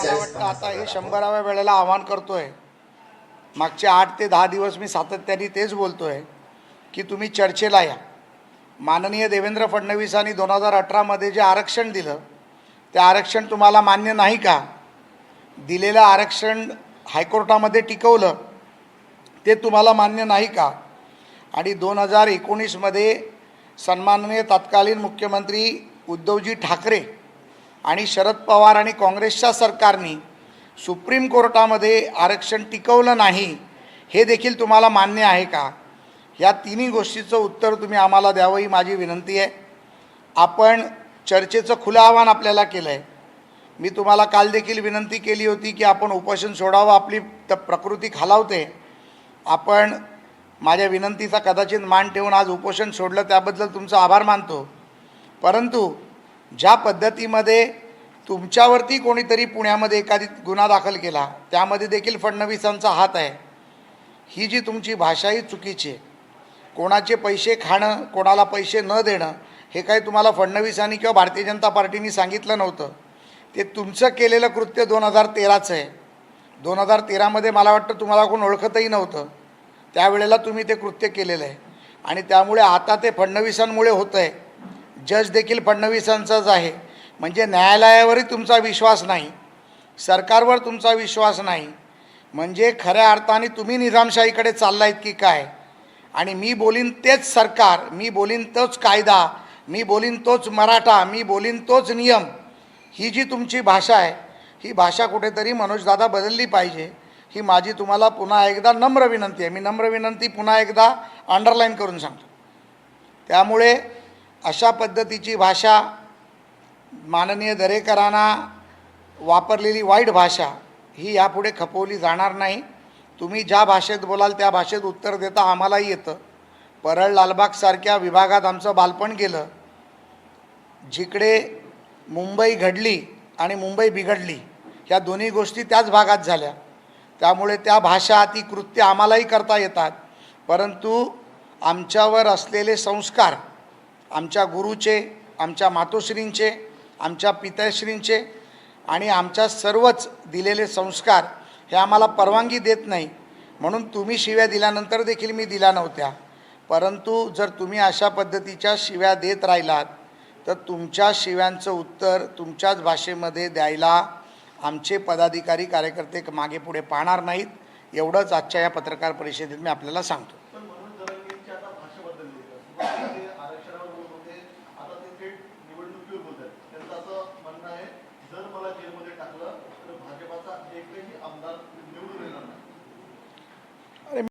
मला वाटतं आता हे 100व्या वेळेला आवाहन करतोय. मागचे 8 ते 10 दिवस मी सातत्याने तेच बोलतोय की तुम्ही चर्चेला या. माननीय देवेंद्र फडणवीसांनी 2018 मध्ये जे आरक्षण दिलं ते आरक्षण तुम्हाला मान्य नाही का? दिलेलं आरक्षण हायकोर्टामध्ये टिकवलं ते तुम्हाला मान्य नाही का? आणि 2019 मध्ये सन्माननीय तत्कालीन मुख्यमंत्री उद्धवजी ठाकरे आणि शरद पवार आणि काँग्रेसच्या सरकारने सुप्रीम कोर्टामध्ये आरक्षण टिकवलं नाही, हे देखील तुम्हाला मान्य आहे का? या तिन्ही गोष्टीचं उत्तर तुम्ही आम्हाला द्यावं ही माझी विनंती आहे. आपण चर्चेचं खुलं आव्हान आपल्याला केलं आहे. मी तुम्हाला काल देखील विनंती केली होती की आपण उपोषण सोडावं, आपली प्रकृती खालावते. आपण माझ्या विनंतीचा कदाचित मान ठेवून आज उपोषण सोडलं, त्याबद्दल तुमचा आभार मानतो. परंतु ज्या पद्धतीमध्ये तुमच्यावरती कोणीतरी पुण्यामध्ये एखादी गुन्हा दाखल केला, त्यामध्ये देखील फडणवीसांचा हात आहे. ही जी तुमची भाषा ही चुकीची आहे. कोणाचे पैसे खाणं, कोणाला पैसे न देणं हे काही तुम्हाला फडणवीसांनी किंवा भारतीय जनता पार्टीने सांगितलं नव्हतं. ते तुमचं केलेलं कृत्य 2013चं आहे. 2013मध्ये मला वाटतं तुम्हाला कोण ओळखतही नव्हतं. त्यावेळेला तुम्ही ते कृत्य केलेलं आहे आणि त्यामुळे आता ते फडणवीसांमुळे होतं आहे. जज देखील फडणवीसांचाच आहे. म्हणजे न्यायालयावरही तुमचा विश्वास नाही, सरकारवर तुमचा विश्वास नाही. म्हणजे खऱ्या अर्थाने तुम्ही निजामशाहीकडे चाललायत की काय? आणि मी बोलीन तेच सरकार, मी बोलीन तोच कायदा, मी बोलीन तोच मराठा, मी बोलीन तोच नियम. ही जी तुमची भाषा आहे, ही भाषा कुठेतरी मनोजदादा बदलली पाहिजे. ही माझी तुम्हाला पुन्हा एकदा नम्र विनंती आहे. मी नम्र विनंती पुन्हा एकदा अंडरलाईन करून सांगतो. त्यामुळे अशा पद्धतीची भाषा, माननीय दरेकरांना वापरलेली वाईट भाषा ही यापुढे खपवली जाणार नाही. तुम्ही ज्या भाषेत बोलाल त्या भाषेत उत्तर देता आम्हालाही येतं. परळ लालबागसारख्या विभागात आमचं बालपण गेलं, जिकडे मुंबई घडली आणि मुंबई बिघडली, ह्या दोन्ही गोष्टी त्याच भागात झाल्या. त्यामुळे त्या भाषा, ती कृत्य आम्हालाही करता येतात. परंतु आमच्यावर असलेले संस्कार, आमच्या गुरुचे, आमच्या मातोश्रींचे, आमच्या पिताश्रींचे आणि आमच्या सर्वच दिलेले संस्कार हे आम्हाला परवानगी देत नाही. म्हणून तुम्ही शिव्या दिल्यानंतर देखील मी दिल्या नव्हत्या. परंतु जर तुम्ही अशा पद्धतीच्या शिव्या देत राहिलात तर तुमच्या शिव्यांचं उत्तर तुमच्याच भाषेमध्ये द्यायला आमचे पदाधिकारी कार्यकर्ते मागे पुढे पाहणार नाहीत. एवढंच आजच्या या पत्रकार परिषदेत मी आपल्याला सांगतो.